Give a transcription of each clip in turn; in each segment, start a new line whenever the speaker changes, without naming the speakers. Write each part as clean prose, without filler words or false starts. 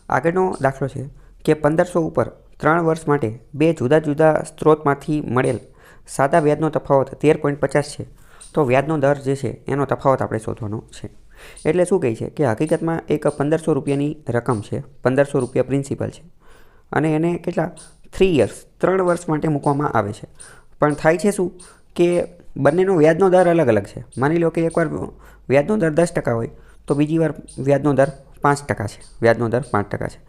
આગળનો દાખલો છે કે 1500 ઉપર 3 વર્ષ માટે બે જુદા જુદા સ્ત્રોતમાંથી મળેલ સાદા વ્યાજનો તફાવત 13.50 છે. તો વ્યાજનો દર જે છે એનો તફાવત આપણે શોધવાનો છે. એટલે શું કહે છે કે હકીકતમાં એક 1500 રૂપિયાની રકમ છે, 1500 રૂપિયા પ્રિન્સિપલ છે અને એને કેટલા 3 યર્સ 3 વર્ષ માટે મૂકવામાં આવે છે. પણ થાય છે શું કે બંનેનો વ્યાજનો દર અલગ અલગ છે. માની લો કે એકવાર વ્યાજનો દર 10% હોય તો બીજી વાર વ્યાજનો દર 5% છે. વ્યાજનો દર 5% છે.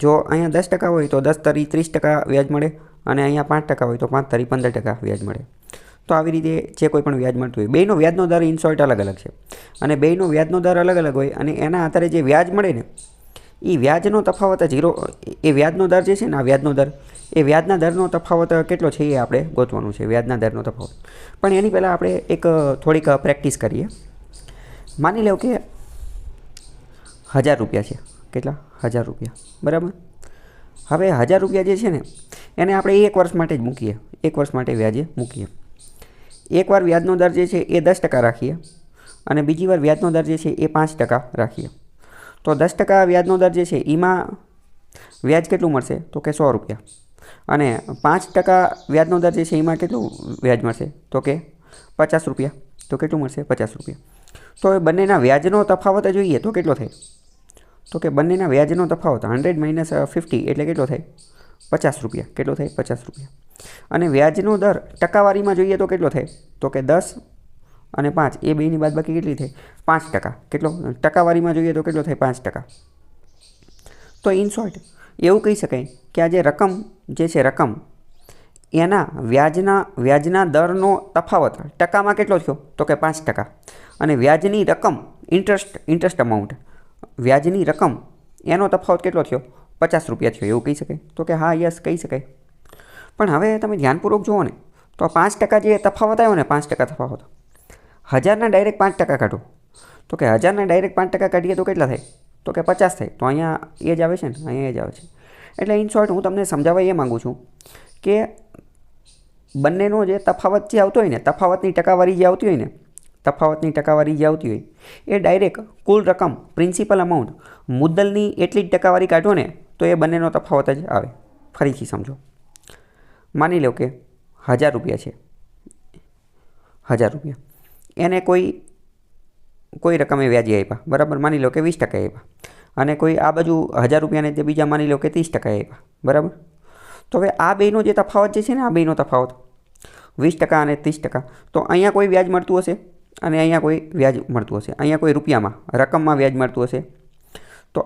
જો અહીંયા 10% હોય તો 10 તરી 30% વ્યાજ મળે અને અહીંયા 5% હોય તો 5 તરી 15% વ્યાજ મળે. તો આવી રીતે જે કોઈ પણ વ્યાજ મળતું હોય, બેયનો વ્યાજનો દર ઇન શોર્ટ અલગ અલગ છે અને બેયનો વ્યાજનો દર અલગ અલગ હોય અને એના આધારે જે વ્યાજ મળે ને એ વ્યાજનો તફાવત ઝીરો, એ વ્યાજનો દર જે છે ને, આ વ્યાજનો દર, એ વ્યાજના દરનો તફાવત કેટલો છે એ આપણે ગોતવાનું છે, વ્યાજના દરનો તફાવત. પણ એની પહેલાં આપણે એક થોડીક પ્રેક્ટિસ કરીએ. માની લો કે 1000 રૂપિયા છે. કેટલા? 1000 રૂપિયા, બરાબર. હવે 1000 રૂપિયા જે છે ને એને આપણે 1 વર્ષ માટે જ મૂકીએ, 1 વર્ષ માટે વ્યાજે મૂકીએ. એકવાર વ્યાજનો દર જે છે એ 10% રાખીએ અને બીજી વાર વ્યાજનો દર જે છે એ 5% રાખીએ. તો 10% વ્યાજનો દર જે છે એમાં વ્યાજ કેટલું મળશે? તો કે 100 રૂપિયા. અને 5% વ્યાજનો દર જે છે એમાં કેટલું વ્યાજ મળશે? તો કે 50 રૂપિયા. તો કેટલું મળશે? 50 રૂપિયા. તો એ બંનેના વ્યાજનો તફાવત જોઈએ તો કેટલો થાય? તો કે બંનેના વ્યાજનો તફાવત 100 - 50 એટલે કેટલો થાય? 50 રૂપિયા. કેટલો થાય? 50 રૂપિયા. અને વ્યાજનો દર ટકાવારીમાં જોઈએ તો કેટલો થાય? તો કે 10 અને 5 એ બેની બાદબાકી કેટલી થાય? 5%. કેટલો? ટકાવારીમાં જોઈએ તો કેટલો થાય? 5%. તો ઇન શોર્ટ એવું કહી શકાય કે આ જે રકમ જે છે, રકમ એના વ્યાજના દરનો તફાવત ટકામાં કેટલો થયો? તો કે 5%. અને વ્યાજની રકમ, ઇન્ટરેસ્ટ અમાઉન્ટ, વ્યાજની રકમ એનો તફાવત કેટલો થયો? 50 રૂપિયા થયો. એવું કહી શકાય? તો કે હા, યસ, કહી શકાય. પણ હવે તમે ધ્યાનપૂર્વક જુઓ ને તો 5% જે તફાવત આવ્યો ને, 5% તફાવત, 1000ના ડાયરેક્ટ 5% કાઢો તો કે 1000ના ડાયરેક્ટ 5% કાઢીએ તો કેટલા થાય? તો કે 50 થાય. તો અહીંયા એ જ આવે છે ને, અહીંયા એ જ આવે છે. એટલે ઇન શોર્ટ હું તમને સમજાવવા એ માગું છું કે બંનેનો જે તફાવત જે આવતો હોય ને, તફાવતની ટકાવારી જે આવતી હોય ને, તફાવતની ટકાવારી જે આવતી હોય એ ડાયરેક્ટ કુલ રકમ, પ્રિન્સિપલ અમાઉન્ટ, મુદ્દલની એટલી જ ટકાવારી કાઢો ને તો એ બંનેનો તફાવત જ આવે. ફરીથી સમજો. માની લો કે 1000 રૂપિયા છે, 1000 રૂપિયા, એને કોઈ રકમે વ્યાજે આપ્યા, બરાબર. માની લો કે 20% આપ્યા અને કોઈ આ બાજુ 1000 રૂપિયાને તે બીજા માની લો કે 30% આપ્યા, બરાબર. તો હવે આ બેનો જે તફાવત જે છે ને, આ બેનો તફાવત 20% અને 30%, તો અહીંયા કોઈ વ્યાજ મળતું હશે અને અહીંયા કોઈ વ્યાજ મળતું હશે. અહીંયા કોઈ રૂપિયામાં, રકમમાં વ્યાજ મળતું હશે. તો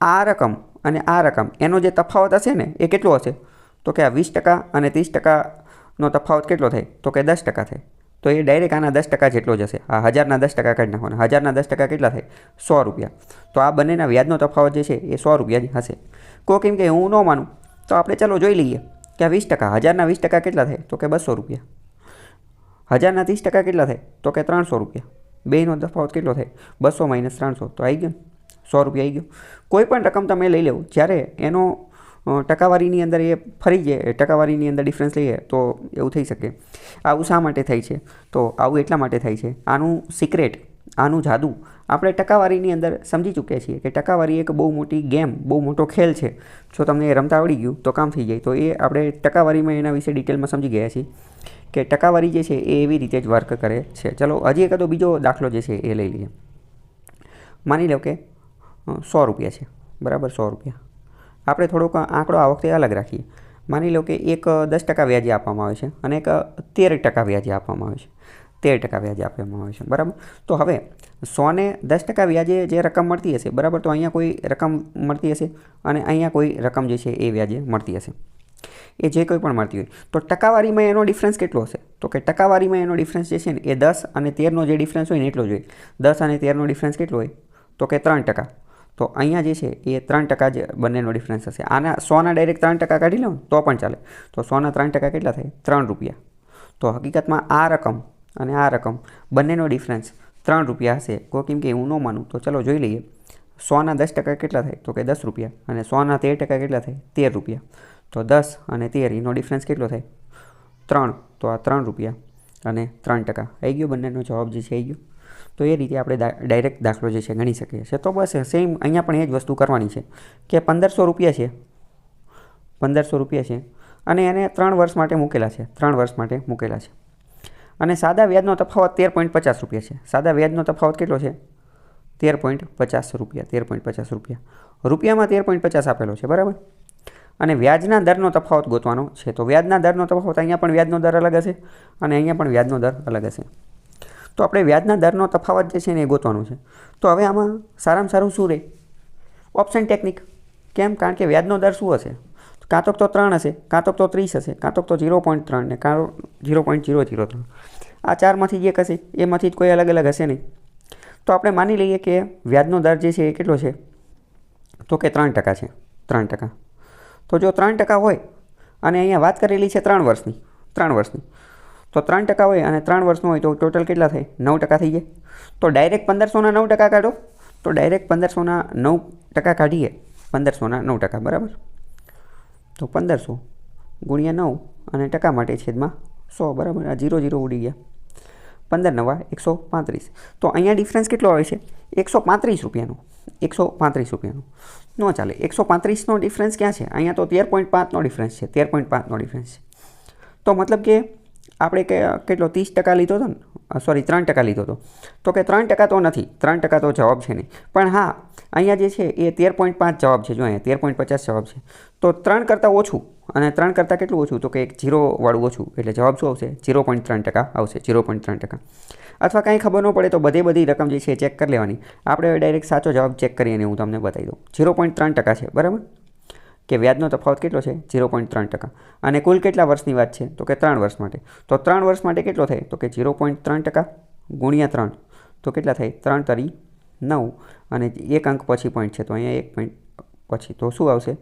આ રકમ અને આ રકમ એનો જે તફાવત હશે ને એ કેટલો હશે? તો કે આ 20% અને 30%નો તફાવત કેટલો થાય? તો કે 10% થાય. તો એ ડાયરેક્ટ આના 10% જેટલો જ હશે. આ 1000ના 10% કાઢી નાખવાના. 1000ના 10% કેટલા થાય? 100 રૂપિયા. તો આ બંનેના વ્યાજનો તફાવત જે છે એ 100 રૂપિયા જ હશે. કેમ કે હું ન માનું તો આપણે ચાલો જોઈ લઈએ કે આ 20%, 1000ના 20% કેટલા થાય? તો કે 200 રૂપિયા. 1000ના 30% કેટલા થાય? તો કે 300 રૂપિયા. બેનો તફાવત કેટલો થાય? 200 - 300. તો આવી ગયો ને, 100 રૂપિયા આવી ગયો. કોઈ પણ રકમ તમે લઈ લો, જ્યારે એનો ટકાવારીની અંદર એ ફરી જાય, ટકાવારીની અંદર ડિફરન્સ લઈએ તો એવું થઈ શકે. આવું શા માટે થાય છે? તો આવું એટલા માટે થાય છે, આનું સિક્રેટ, આનું જાદુ આપણે ટકાવારીની અંદર સમજી ચૂક્યા છીએ કે ટકાવારી એક બહુ મોટી ગેમ, બહુ મોટો ખેલ છે. જો તમને એ રમતા આવડી ગયું તો કામ થઈ જાય. તો એ આપણે ટકાવારીમાં એના વિશે ડિટેલમાં સમજી ગયા છીએ કે ટકાવારી જે છે એ એવી રીતે જ વર્ક કરે છે. ચલો હજી એકાદો બીજો દાખલો જે છે એ લઈ લઈએ. માની લો કે 100 રૂપિયા છે, બરાબર. 100 રૂપિયા. આપણે થોડોક આંકડો આ વખતે અલગ રાખીએ. માની લો કે એક 10% વ્યાજે આપવામાં આવે છે અને એક 13% વ્યાજે આપવામાં આવે છે. 13% વ્યાજે આપવામાં આવે છે, બરાબર. તો હવે 100ને 10% વ્યાજે જે રકમ મળતી હશે, બરાબર, તો અહીંયા કોઈ રકમ મળતી હશે અને અહીંયા કોઈ રકમ જે છે એ વ્યાજે મળતી હશે. એ જે કોઈ પણ મળતી હોય તો ટકાવારીમાં એનો ડિફરન્સ કેટલો હશે? તો કે ટકાવારીમાં એનો ડિફરન્સ જે છે ને એ 10 અને 13નો જે ડિફરન્સ હોય ને એટલો જ હોય. 10 અને 13નો ડિફરન્સ કેટલો હોય? તો કે 3%. તો અહીંયા જે છે એ 3% જ બંનેનો ડિફરન્સ હશે. આના 100ના ડાયરેક્ટ 3% કાઢી લો તો પણ ચાલે. તો 100ના 3% કેટલા થાય? 3 રૂપિયા. તો હકીકતમાં આ રકમ અને આ રકમ બંનેનો ડિફરન્સ 3 રૂપિયા હશે. કેમ કે હું ન માનું તો ચલો જોઈ લઈએ. 100ના 10% કેટલા થાય? તો કે 10 રૂપિયા. અને 100ના 13% કેટલા થાય? 13 રૂપિયા. તો 10 અને 13 એનો ડિફરન્સ કેટલો થાય? 3. તો આ 3 રૂપિયા અને 3%. આવી ગયો બંનેનો જવાબ જે છે આવી ગયો. તો એ રીતે આપણે ડાયરેક્ટ દાખલો જે છે ગણી શકીએ છીએ. તો બસ સેમ અહીંયા પણ એ જ વસ્તુ કરવાની છે કે 1500 રૂપિયા છે, 1500 રૂપિયા છે અને એને 3 વર્ષ માટે મૂકેલા છે, 3 વર્ષ માટે મૂકેલા છે અને સાદા વ્યાજનો તફાવત 13.50 રૂપિયા છે. સાદા વ્યાજનો તફાવત કેટલો છે? 13.50 રૂપિયા, 13.50 રૂપિયા. રૂપિયામાં 13.50 આપેલો છે, બરાબર. અને વ્યાજના દરનો તફાવત ગોતવાનો છે. તો વ્યાજના દરનો તફાવત અહીંયા પણ વ્યાજનો દર અલગ હશે અને અહીંયા પણ વ્યાજનો દર અલગ હશે. તો આપણે વ્યાજના દરનો તફાવત જે છે ને એ ગોતવાનું છે. તો હવે આમાં સારામાં સારું શું રહે? Option technique. કેમ? કારણ કે વ્યાજનો દર શું હશે? કાં તો 3 હશે, કાં તો 30 હશે, કાં તો 0.3 ને કાં 0.003. આ ચારમાંથી જે હશે એમાંથી જ કોઈ અલગ અલગ હશે નહીં. તો આપણે માની લઈએ કે વ્યાજનો દર જે છે એ કેટલો છે? તો કે 3% છે, 3%. તો જો 3% હોય અને અહીંયા વાત કરેલી છે 3 વર્ષની, 3 વર્ષની, તો 3% હોય અને 3 વર્ષનું હોય તો ટોટલ કેટલા થાય? 9% થઈ જાય. તો ડાયરેક્ટ 1500ના 9% કાઢો. તો ડાયરેક્ટ 1500ના 9% કાઢીએ, 1500ના 9%, બરાબર. તો 1500 ગુણ્યા 9 અને ટકા માટે છેદમાં 100, બરાબર. આ 0 0 ઉડી ગયા. 15 નવા 135. તો અહીંયા ડિફરન્સ કેટલો આવે છે? 135 રૂપિયાનો, 135 રૂપિયાનો. ન ચાલે. 135નો ડિફરન્સ ક્યાં છે? અહીંયા તો 13.5નો ડિફરન્સ છે, 13.5નો ડિફરન્સ છે. તો મતલબ કે આપણે કેટલો 30% લીધો હતો ને, સોરી 3% લીધો હતો. તો કે 3% તો નથી, 3% તો જવાબ છે નહીં. પણ હા, અહીંયા જે છે એ 13.5 જવાબ છે. જો અહીંયા 13.50 જવાબ છે. તો 3 કરતાં ઓછું અને 3 કરતાં કેટલું ઓછું? તો કે એક 0વાળું ઓછું, એટલે જવાબ શું આવશે? 0.3% આવશે, 0.3%. અથવા કાંઈ ખબર ન પડે તો બધી રકમ જે છે ચેક કરી લેવાની. આપણે ડાયરેક્ટ સાચો જવાબ ચેક કરીને હું તમને બતાવી દઉં. 0.3% છે, બરાબર. કે વ્યાજનો તફાવત કેટલો છે? 0.3%. અને કુલ કેટલા વર્ષની વાત છે? તો કે 3 વર્ષ માટે. તો 3 વર્ષ માટે કેટલો થાય? તો કે 0.3% ગુણ્યા 3. તો કેટલા થાય? 3 તરી 9 અને એક અંક પછી પોઈન્ટ છે, તો અહીંયા એક પોઈન્ટ પછી તો શું આવશે?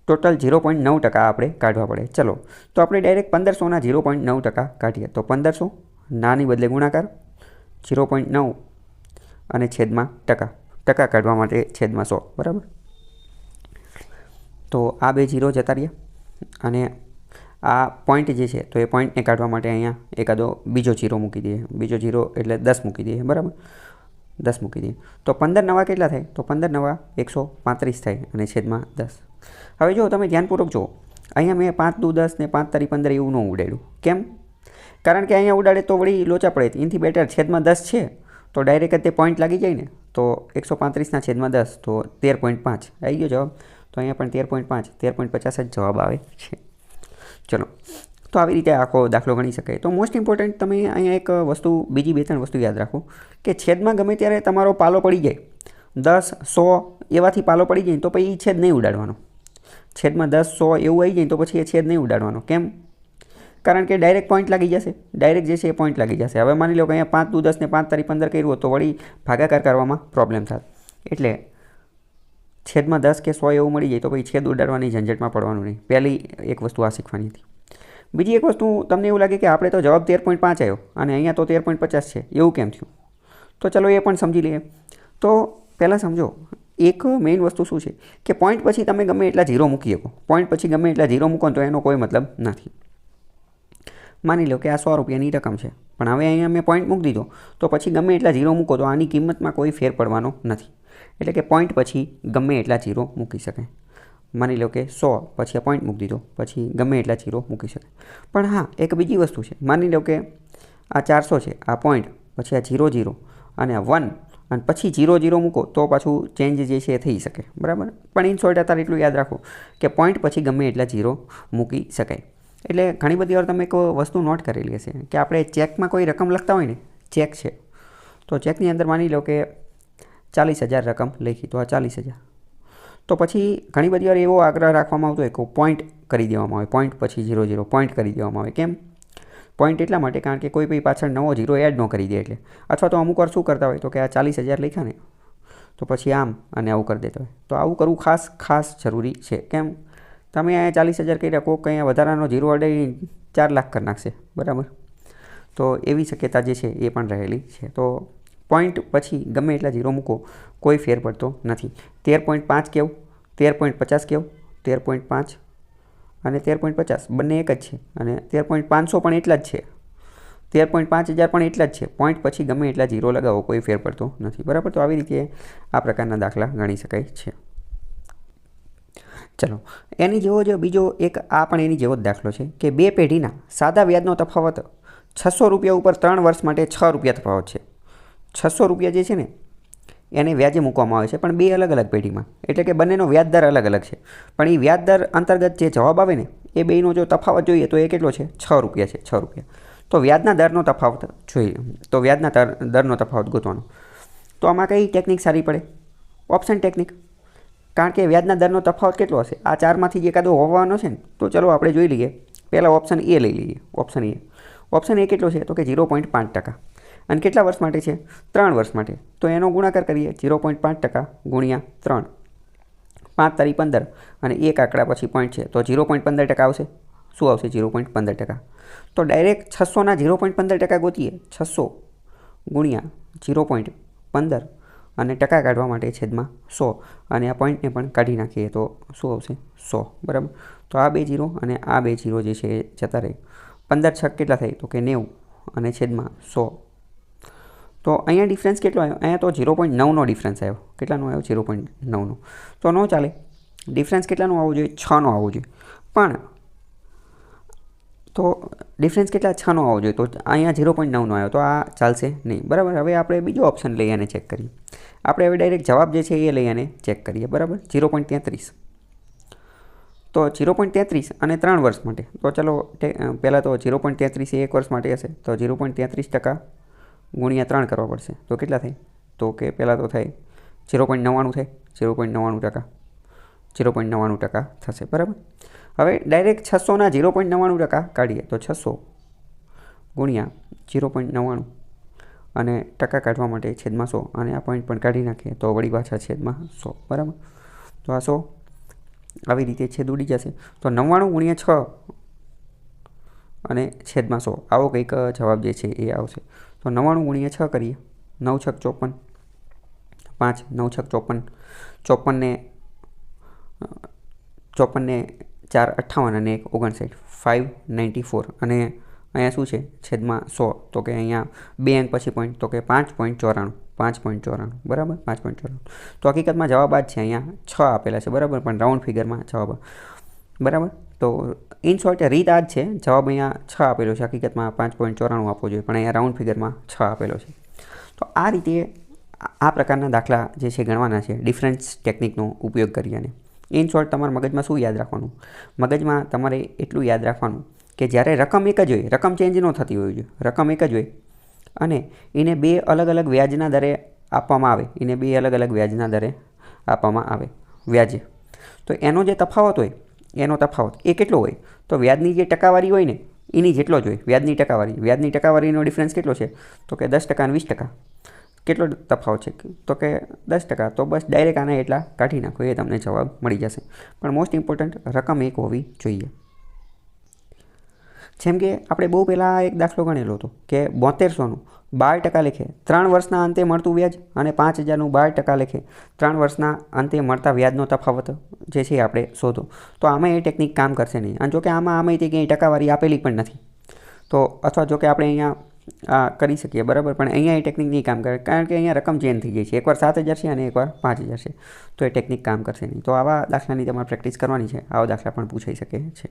ટોટલ 0.9% આપણે કાઢવા પડે. ચલો, તો આપણે ડાયરેક્ટ 1500ના 0.9% કાઢીએ. તો 1500 નાની બદલે ગુણાકાર 0.9 અને છેદમાં ટકા કાઢવા માટે છેદમાં 100, બરાબર. તો આ બે 0 જતા રહ્યા અને આ પોઈન્ટ જે છે તો એ પોઈન્ટને કાઢવા માટે અહીંયા એકાદો બીજો 0 મૂકી દઈએ. બીજો 0 એટલે 10 મૂકી દઈએ, બરાબર. 10 મૂકી દઈએ. તો 15 નવા કેટલા થાય? તો 15 નવા 135 થાય અને છેદમાં 10. હવે જો તમે ધ્યાનપૂર્વક જુઓ, અહીંયા મેં 5 દુ 10 ને 5 તારી 15 એવું ન ઉડાડ્યું. કેમ? કારણ કે અહીંયા ઉડાડે તો વળી લોચા પડે. એનાથી બેટર છેદમાં 10 છે તો ડાયરેક્ટ જ તે પોઈન્ટ લાગી જાય ને. તો 135ના છેદમાં 10 તો 13.5 આવી ગયો જવાબ. તો અહીંયા પણ 13.5, 13.50 જ જવાબ આવે છે. ચલો, તો આવી રીતે આખો દાખલો ગણી શકાય. તો મોસ્ટ ઇમ્પોર્ટન્ટ તમે અહીંયા એક વસ્તુ, બીજી 2-3 વસ્તુ યાદ રાખો કે છેદમાં ગમે ત્યારે તમારો પાલો પડી જાય, 10, 100 એવાથી પાલો પડી જાય તો પછી એ છેદ નહીં ઉડાડવાનો. છેદમાં 10, 100 એવું આવી જાય તો પછી એ છેદ નહીં ઉડાડવાનો. કેમ? કારણ કે ડાયરેક્ટ પોઈન્ટ લાગી જશે, ડાયરેક્ટ જે છે એ પોઈન્ટ લાગી જશે. હવે માની લો કે અહીંયા 5 દુ 10 ને 5 તારી 15 કર્યું તો વળી ભાગાકાર કરવામાં પ્રોબ્લેમ થાય. એટલે છેદમાં 10 કે 100 એવું મળી જાય તો પછી છેદ ઉડાડવાની ઝંઝટમાં પડવાનું નહીં. પહેલી એક વસ્તુ આ શીખવાની હતી. બીજી એક વસ્તુ, તમને એવું લાગે કે આપણે તો જવાબ 13.5 આવ્યો અને અહીંયા તો 13.50 છે, એવું કેમ થયું? તો ચલો એ પણ સમજી લઈએ. તો પહેલાં સમજો, એક મેઇન વસ્તુ શું છે કે પોઈન્ટ પછી તમે ગમે એટલા 0 મૂકી શકો. પોઈન્ટ પછી ગમે એટલા 0 મૂકો તો એનો કોઈ મતલબ નથી. માની લો કે આ 100 રૂપિયાની રકમ છે, પણ હવે અહીંયા મેં પોઈન્ટ મૂકી દીધો તો પછી ગમે એટલા 0 મૂકો તો આની કિંમતમાં કોઈ ફેર પડવાનો નથી. એટલે કે પોઈન્ટ પછી ગમે એટલા 0 મૂકી શકાય. માની લો કે 100 પછી આ પોઈન્ટ મૂકી દીધો, પછી ગમે એટલા 0 મૂકી શકાય. પણ હા, એક બીજી વસ્તુ છે. માની લો કે આ 400 છે, આ પોઈન્ટ, પછી આ 0 0 અને આ 1 અને પછી 0 0 મૂકો તો પાછું ચેન્જ જે છે એ થઈ શકે, બરાબર. પણ ઇન શોર્ટ અત્યારે એટલું યાદ રાખો કે પોઈન્ટ પછી ગમે એટલા 0 મૂકી શકાય. એટલે ઘણી બધી વાર તમે એક વસ્તુ નોટ કરેલી હશે કે આપણે ચેકમાં કોઈ રકમ લખતા હોય ને, ચેક છે તો ચેકની અંદર માની લો કે 40,000 રકમ લખી, તો આ 40,000. તો પછી ઘણી બધી વાર એવો આગ્રહ રાખવામાં આવતો હોય કે પોઈન્ટ કરી દેવામાં આવે, પોઈન્ટ પછી 0 0 પોઈન્ટ કરી દેવામાં આવે. કેમ? પોઈન્ટ એટલા માટે કારણ કે કોઈ ભાઈ પાછળ નવો 0 એડ ન કરી દે એટલે. અથવા તો અમુક વાર શું કરતા હોય તો કે આ 40,000 લખ્યા ને તો પછી આમ અને આવું કરી દેતા હોય. તો આવું કરવું ખાસ જરૂરી છે. કેમ? તમે અહીંયા 40,000 કર્યા, કોઈક અહીંયા વધારાનો 0 અડાઈ 4 લાખ કરી નાખશે, બરાબર. તો એવી શક્યતા જે છે એ પણ રહેલી છે. તો પોઈન્ટ પછી ગમે એટલા 0 મૂકો કોઈ ફેર પડતો નથી. 13.5 કેવું, 13.50 કેવું, 13.5 અને 13.50 બંને એક જ છે અને 13.500 પણ એટલા જ છે. 13.5 હજાર પણ એટલા જ છે. પોઈન્ટ પછી ગમે એટલા ઝીરો લગાવો કોઈ ફેર પડતો નથી, બરાબર. તો આવી રીતે આ પ્રકારના દાખલા ગણી શકાય છે. ચલો, એની જેવો જ બીજો એક આ પણ એની જેવો જ દાખલો છે કે 2 પેઢીના સાદા વ્યાજનો તફાવત 600 રૂપિયા ઉપર 3 વર્ષ માટે 6 રૂપિયા તફાવત છે. 600 રૂપિયા જે છે ને એને વ્યાજે મૂકવામાં આવે છે, પણ 2 અલગ અલગ પેઢીમાં, એટલે કે બંનેનો વ્યાજ દર અલગ અલગ છે. પણ એ વ્યાજ દર અંતર્ગત જે જવાબ આવે ને એ બેનો જો તફાવત જોઈએ તો એ કેટલો છે? 6 રૂપિયા છે. 6 રૂપિયા. તો વ્યાજના દરનો તફાવત જોઈએ, તો વ્યાજના દરનો તફાવત ગોતવાનો. તો આમાં કઈ ટેકનિક સારી પડે? Option technique. કારણ કે વ્યાજના દરનો તફાવત કેટલો હશે? આ ચારમાંથી જે એકાદો હોવાનો છે ને, તો ચલો આપણે જોઈ લઈએ. પહેલાં ઓપ્શન એ લઈ લઈએ. ઓપ્શન એ કેટલો છે? તો કે 0.5%. અને કેટલા વર્ષ માટે છે? 3 વર્ષ માટે. તો એનો ગુણાકાર કરીએ. 0.5% ગુણ્યા 3, 5 તારી 15 અને એક આંકડા પછી પોઈન્ટ છે તો 0.15% આવશે. શું આવશે? 0.15%. તો ડાયરેક્ટ 600ના 0.15% ગોતીએ. 600 ગુણ્યા 0.15 અને ટકા કાઢવા માટે છેદમાં 100 અને આ પોઈન્ટને પણ કાઢી નાખીએ તો શું આવશે? 100, બરાબર. તો આ 2 0 અને આ 2 0 જે છે એ જતા રહે. 15 6 કેટલા થાય? તો કે 90 અને છેદમાં 100. તો અહીંયા ડિફરન્સ કેટલો આવ્યો? અહીંયા તો 0.9નો ડિફરન્સ આવ્યો. કેટલાનો આવ્યો? 0.9નો. તો ન ચાલે. ડિફરન્સ કેટલાનો આવવો જોઈએ? 6નો આવવો જોઈએ. પણ તો ડિફરન્સ કેટલા? 6નો આવવો જોઈએ. તો અહીંયા 0.9નો આવ્યો, તો આ ચાલશે નહીં, બરાબર. હવે આપણે બીજો ઓપ્શન લઈ આને ચેક કરીએ. આપણે હવે ડાયરેક્ટ જવાબ જે છે એ લઈ આને ચેક કરીએ, બરાબર. 0.33. તો 0.33 અને 3 વર્ષ માટે. તો ચલો પહેલાં તો 0.33 એ 1 વર્ષ માટે હશે, તો 0.33% ગુણ્યા 3 કરવા પડશે. તો કેટલા થાય? તો કે પહેલાં તો થાય 0.99 થાય. 0.99%. 0.99% થશે, બરાબર. હવે ડાયરેક્ટ 600ના 0.99% કાઢીએ તો 600 ગુણ્યા 0.99 અને ટકા કાઢવા માટે છેદમાં 100 અને આ પોઈન્ટ પણ કાઢી નાખીએ તો વળી પાછા છેદમાં 100, બરાબર. તો આ 100 આવી રીતે છેદ ઉડી જશે. તો 99 ગુણ્યા 6 અને છેદમાં 100 આવો કંઈક જવાબ જે છે એ આવશે. તો 99 ગુણ્યા 6 કરીએ. 9 6 54, 5 9 6 54, 54 ને 4 58 અને 1 59, 594 અને અહીંયા શું છે? છેદમાં 100. તો કે અહીંયા 2 અંક પછી પોઈન્ટ, તો કે 5.94, 5.94, બરાબર. 5.94. તો હકીકતમાં જવાબ આ જ છે. અહીંયા 6 આપેલા છે, બરાબર, પણ રાઉન્ડ ફિગરમાં જવાબ, બરાબર. તો ઇન શોર્ટ રીત આ જ છે. જવાબ અહીંયા 6 આપેલો છે, હકીકતમાં 5.94 આપવો જોઈએ, પણ અહીંયા રાઉન્ડ ફિગરમાં 6 આપેલો છે. તો આ રીતે આ પ્રકારના દાખલા જે છે ગણવાના છે ડિફરન્સ ટેકનિકનો ઉપયોગ કરી. અને ઇન શોર્ટ તમારા મગજમાં શું યાદ રાખવાનું? મગજમાં તમારે એટલું યાદ રાખવાનું કે જ્યારે રકમ એક જ હોય, રકમ ચેન્જ ન થતી હોવી જોઈએ, રકમ એક જ હોય અને એને 2 અલગ અલગ વ્યાજના દરે આપવામાં આવે, એને 2 અલગ અલગ વ્યાજના દરે આપવામાં આવે વ્યાજે, તો એનો જે તફાવત હોય એનો તફાવત એ કેટલો હોય? તો વ્યાજની જે ટકાવારી હોય ને એની જેટલો જ હોય. વ્યાજની ટકાવારીનો ડિફરન્સ કેટલો છે? તો કે 10% અને 20%. કેટલો તફાવત છે? તો કે 10%. તો બસ ડાયરેક્ટ આને એટલા કાઢી નાખો, એ તમને જવાબ મળી જશે. પણ મોસ્ટ ઇમ્પોર્ટન્ટ રકમ એક હોવી જોઈએ. જેમ કે આપણે બહુ પહેલાં એક દાખલો ગણેલો હતો કે 7200નું 12% લેખે 3 વર્ષના અંતે મળતું વ્યાજ અને 5000નું 12% લેખે 3 વર્ષના અંતે મળતા વ્યાજનો તફાવત જે છે આપણે શોધો. તો આમાં એ ટેકનિક કામ કરશે નહીં. અને જો કે આમાં તે ક્યાંય ટકાવારી આપેલી પણ નથી, તો અથવા જો કે આપણે અહીંયા કરી શકીએ, બરાબર, પણ અહીંયા એ ટેકનિક નહીં કામ કરે, કારણ કે અહીંયા રકમ ચેન્જ થઈ જાય છે. એકવાર 7000 છે અને એકવાર 5000 છે, તો એ ટેકનિક કામ કરશે નહીં. તો આવા દાખલાની તમારે પ્રેક્ટિસ કરવાની છે. આવા દાખલા પણ પૂછાઈ શકે છે.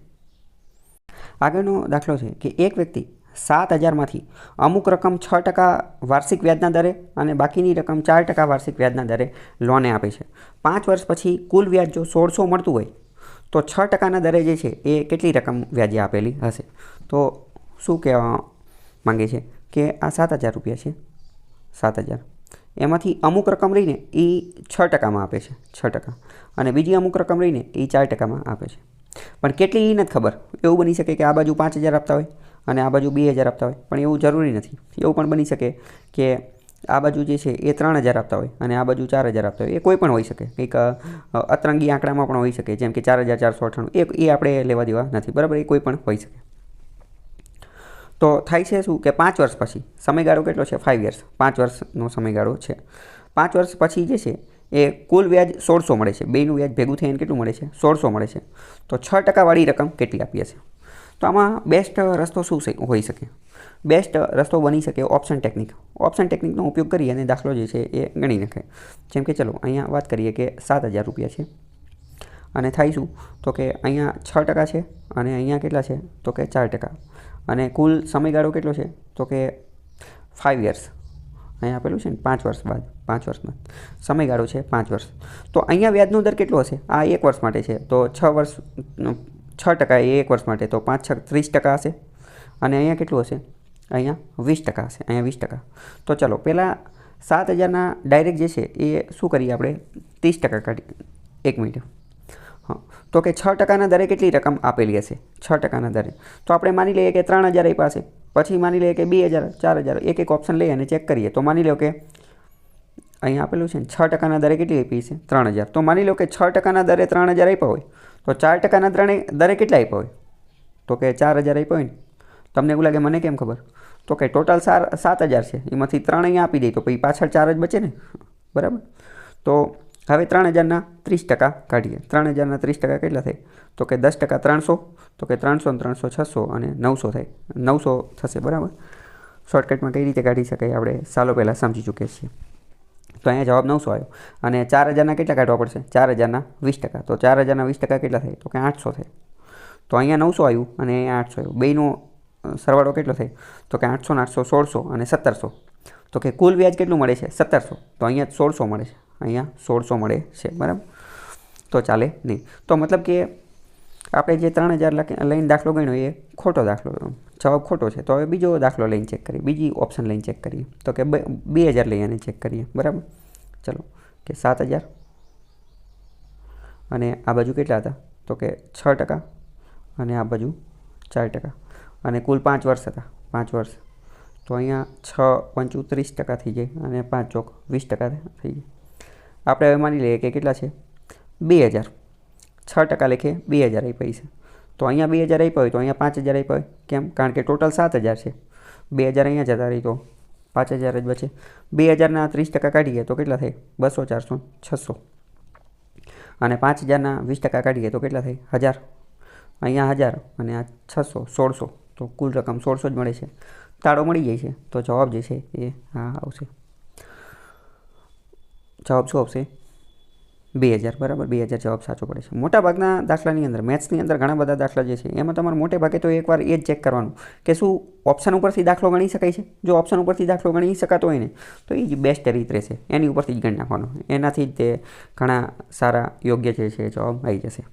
આગળનો દાખલો છે કે એક વ્યક્તિ 7000માંથી અમુક રકમ 6% વાર્ષિક વ્યાજના દરે અને બાકીની રકમ 4% વાર્ષિક વ્યાજના દરે લોને આપે છે. 5 વર્ષ પછી કુલ વ્યાજ જો 1600 મળતું હોય તો 6%ના દરે જે છે એ કેટલી રકમ વ્યાજે આપેલી હશે? તો શું કહેવા માંગે છે કે આ 7000 રૂપિયા છે, 7000, એમાંથી અમુક રકમ રહીને એ 6%માં આપે છે, 6%, અને બીજી અમુક રકમ રહીને એ 4%માં આપે છે. પણ કેટલી એ નથી ખબર. એવું બની શકે કે આ બાજુ 5000 આપતા હોય અને આ બાજુ 2000 આપતા હોય, પણ એવું જરૂરી નથી. એવું પણ બની શકે કે આ બાજુ જે છે એ 3000 આપતા હોય અને આ બાજુ 4000 આપતા હોય. એ કોઈ પણ હોઈ શકે, કંઈક અતરંગી આંકડામાં પણ હોઈ શકે, જેમ કે 4498. એ આપણે લેવા દેવા નથી, બરાબર. એ કોઈ પણ હોઈ શકે. તો થાય છે શું કે 5 વર્ષ પછી, સમયગાળો કેટલો છે? 5 years, 5 વર્ષનો સમયગાળો છે. 5 વર્ષ પછી જે છે એ કુલ વ્યાજ 1600 મળે છે. બેનું વ્યાજ ભેગું થઈને કેટલું મળે છે? 1600 મળે છે. તો 6% વાળી રકમ કેટલી આપી હશે? તો આમાં બેસ્ટ રસ્તો શું હોઈ શકે? બેસ્ટ રસ્તો બની શકે ઓપ્શન ટેકનિક. ઓપ્શન ટેકનિકનો ઉપયોગ કરી અને દાખલો જે છે એ ગણી નખાય. જેમ કે ચલો અહીંયા વાત કરીએ કે 7,000 રૂપિયા છે અને થાય શું તો કે અહીંયા 6% છે અને અહીંયા કેટલા છે તો કે 4%. અને કુલ સમયગાળો કેટલો છે તો કે 5 years. અહીંયા આપેલું છે ને 5 વર્ષ બાદ, 5 વર્ષ બાદ સમયગાળો છે 5 વર્ષ. તો અહીંયા વ્યાજનો દર કેટલો હશે? આ 1 વર્ષ માટે છે તો 6% એ 1 વર્ષ માટે, તો 5 6 30% હશે. અને અહીંયા કેટલું હશે? અહીંયા 20% હશે, અહીંયા 20%. તો ચલો પહેલાં 7,000ના ડાયરેક્ટ જે છે એ શું કરીએ આપણે? 30% કાઢીએ. 1 મિનિટ. હા, તો કે 6%ના દરે કેટલી રકમ આપેલી હશે? 6%ના દરે. તો આપણે માની લઈએ કે 3,000 આપ્યા હશે, પછી માની લઈએ કે 2,000, 4,000, એક ઓપ્શન લઈએ અને ચેક કરીએ. તો માની લો કે અહીંયા આપેલું છે ને 6%ના દરે કેટલી આપી છે? 3,000. તો માની લો કે 6%ના દરે 3,000 આપ્યા હોય તો 4%ના દરે કેટલા આપ્યા હોય? તો કે 4,000 આપ્યા હોય ને. તમને એવું લાગે મને કેમ ખબર? તો કે ટોટલ 7,000 છે, એમાંથી 3 અહીંયા આપી દઈએ તો પછી પાછળ 4 જ બચે ને, બરાબર? તો હવે 3,000ના 30% કાઢીએ. 3,000ના 30% કેટલા થાય? તો કે 10% 300, તો કે 300 ને 300 600 અને 900 થાય. 900 થશે, બરાબર? શોર્ટકટમાં કઈ રીતે કાઢી શકાય આપણે સાલો પહેલાં સમજી ચૂક્યા છીએ. તો અહીંયા જવાબ 900 આવ્યો. અને 4,000ના કેટલા કાઢવા પડશે? 4,000ના 20%. તો 4,000ના 20% કેટલા થાય? તો કે 800 થાય. તો અહીંયા 900 આવ્યું અને અહીંયા 800 આવ્યું. બેયનો સરવાળો કેટલો થાય? તો કે 800 ને 800 1600 અને 1700. તો કે કુલ વ્યાજ કેટલું મળે છે? 1700. તો અહીંયા 1600 મળે છે, અહીંયા 1600 મળે છે, બરાબર? તો ચાલે નહીં. તો મતલબ કે આપણે જે 3,000 લઈને દાખલો ગણ્યો એ ખોટો દાખલો, જવાબ ખોટો છે. તો હવે બીજો દાખલો લઈને ચેક કરીએ, બીજી ઓપ્શન લઈને ચેક કરીએ. તો કે 2,000 લઈ અને ચેક કરીએ, બરાબર? ચલો કે 7,000 અને આ બાજુ કેટલા હતા? તો કે 6% અને આ બાજુ 4% અને કુલ 5 વર્ષ હતા, 5 વર્ષ. તો અહીંયા 6 5 30% થઈ જાય અને 5 ચોક 20% થઈ જાય. આપણે હવે માની લઈએ કે કેટલા છે? 2,000. 6% લેખે 2,000 આપ્યા છે. તો અહીંયા 2,000 આપ્યા હોય તો અહીંયા 5,000 આપ્યા હોય. કેમ? કારણ કે ટોટલ 7,000 છે. 2,000 અહીંયા જતા રહી તો 5,000 જ બચે. 2,000ના 30% કાઢીએ તો કેટલા થાય? 200 400 600. અને 5,000ના 20% કાઢીએ તો કેટલા થાય? 1,000. અહીંયા 1,000 અને આ 600 1600. તો કુલ રકમ 1600 જ મળે છે. તાળો મળી જાય છે. તો જવાબ જે છે એ હા આવશે. જવાબ શું આવશે? 2,000, બરાબર? 2,000 જવાબ સાચો પડે છે. મોટાભાગના દાખલાની અંદર, મેથ્સની અંદર ઘણા બધા દાખલા જે છે એમાં તમારે મોટે ભાગે તો એકવાર એ જ ચેક કરવાનું કે શું ઓપ્શન ઉપરથી દાખલો ગણી શકાય છે. જો ઓપ્શન ઉપરથી દાખલો ગણી શકાતો હોય ને તો એ જ બેસ્ટ રીત રહેશે, એની ઉપરથી જ ગણી નાખવાનો. એનાથી જ તે ઘણા સારા યોગ્ય જે છે જવાબ આવી જશે.